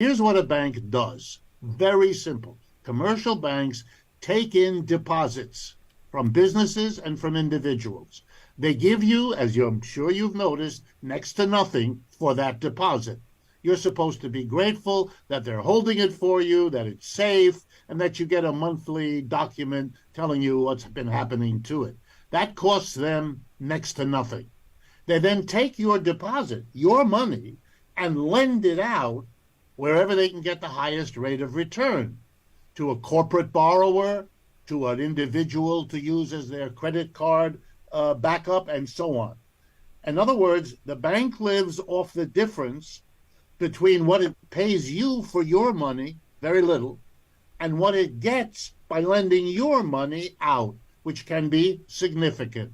Here's what a bank does. Very simple. Commercial banks take in deposits from businesses and from individuals. They give you, as I'm sure you've noticed, next to nothing for that deposit. You're supposed to be grateful that they're holding it for you, that it's safe, and that you get a monthly document telling you what's been happening to it. That costs them next to nothing. They then take your deposit, your money, and lend it out wherever they can get the highest rate of return, to a corporate borrower, to an individual to use as their credit card backup, and so on. In other words, the bank lives off the difference between what it pays you for your money, very little, and what it gets by lending your money out, which can be significant.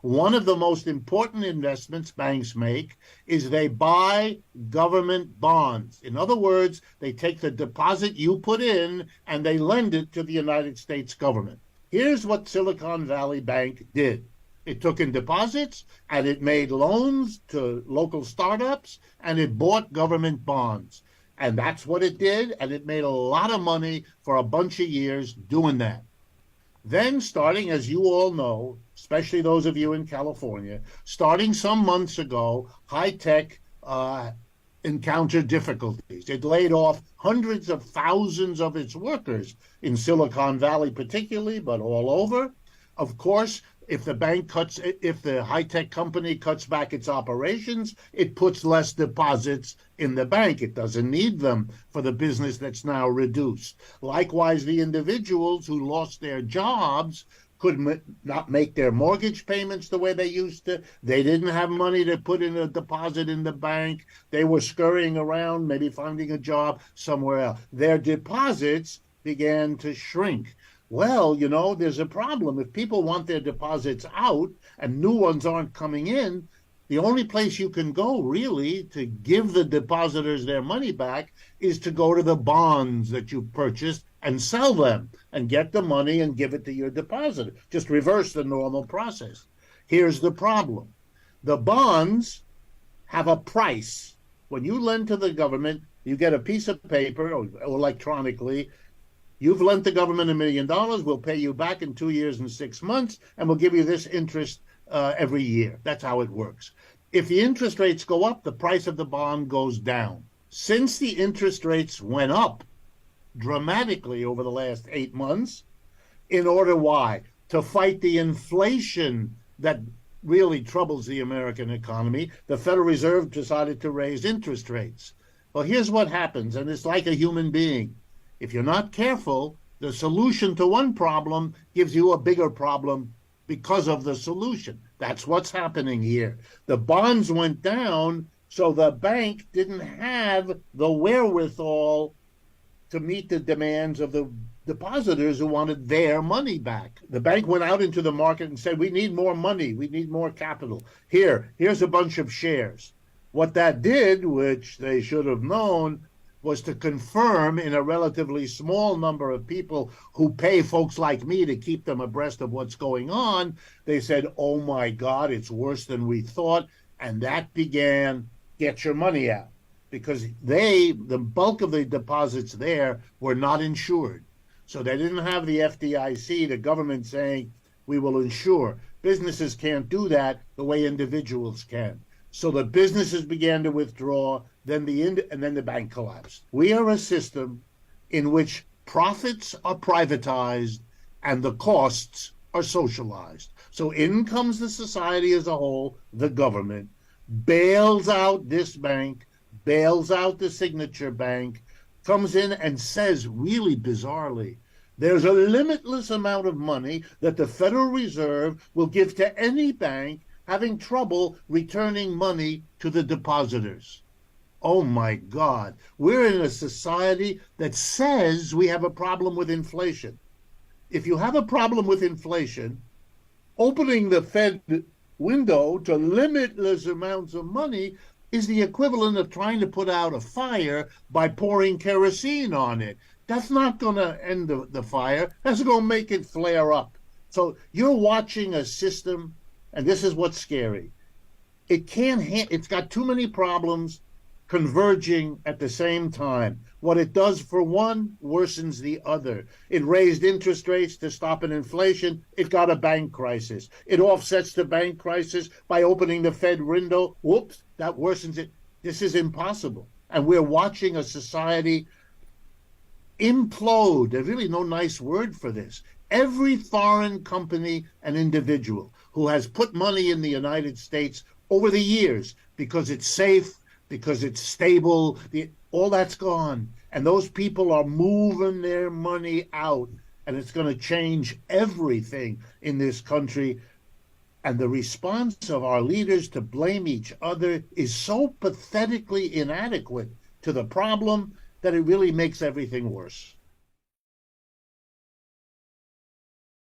One of the most important investments banks make is they buy government bonds. In other words, they take the deposit you put in and they lend it to the United States government. Here's what Silicon Valley Bank did. It took in deposits and it made loans to local startups and it bought government bonds. And that's what it did, and it made a lot of money for a bunch of years doing that. Then, starting, as you all know, especially those of you in California, starting some months ago, high tech encountered difficulties. It laid off hundreds of thousands of its workers in Silicon Valley particularly, but all over. Of course, if the high-tech company cuts back its operations, it puts less deposits in the bank. It doesn't need them for the business that's now reduced. Likewise, the individuals who lost their jobs could not make their mortgage payments the way they used to. They didn't have money to put in a deposit in the bank. They were scurrying around, maybe finding a job somewhere else. Their deposits began to shrink. Well, there's a problem. If people want their deposits out and new ones aren't coming in, the only place you can go really to give the depositors their money back is to go to the bonds that you purchased and sell them and get the money and give it to your depositor. Just reverse the normal process. Here's the problem. The bonds have a price. When you lend to the government, you get a piece of paper or electronically. You've lent the government $1 million. We'll pay you back in 2 years and 6 months, and we'll give you this interest every year. That's how it works. If the interest rates go up, the price of the bond goes down. Since the interest rates went up dramatically over the last 8 months, in order why? To fight the inflation that really troubles the American economy, the Federal Reserve decided to raise interest rates. Well, here's what happens, and it's like a human being. If you're not careful, the solution to one problem gives you a bigger problem because of the solution. That's what's happening here. The bonds went down, so the bank didn't have the wherewithal to meet the demands of the depositors who wanted their money back. The bank went out into the market and said, we need more money, we need more capital. Here's a bunch of shares. What that did, which they should have known, was to confirm in a relatively small number of people who pay folks like me to keep them abreast of what's going on. They said, oh my God, it's worse than we thought. And that began, get your money out. Because the bulk of the deposits there were not insured. So they didn't have the FDIC, the government saying, we will insure. Businesses can't do that the way individuals can. So the businesses began to withdraw, and then the bank collapsed. We are a system in which profits are privatized and the costs are socialized. So in comes the society as a whole, the government, bails out this bank, bails out the Signature Bank, comes in and says, really bizarrely, there's a limitless amount of money that the Federal Reserve will give to any bank having trouble returning money to the depositors. Oh my God, we're in a society that says we have a problem with inflation. If you have a problem with inflation, opening the Fed window to limitless amounts of money is the equivalent of trying to put out a fire by pouring kerosene on it. That's not going to end the fire. That's going to make it flare up. So you're watching a system, and this is what's scary. It's got too many problems, converging at the same time. What it does for one worsens the other. It raised interest rates to stop an inflation. It got a bank crisis. It offsets the bank crisis by opening the Fed window. Whoops, that worsens it. This is impossible. And we're watching a society implode. There's really no nice word for this. Every foreign company and individual who has put money in the United States over the years because it's safe, because it's stable, all that's gone. And those people are moving their money out, and it's going to change everything in this country. And the response of our leaders to blame each other is so pathetically inadequate to the problem that it really makes everything worse.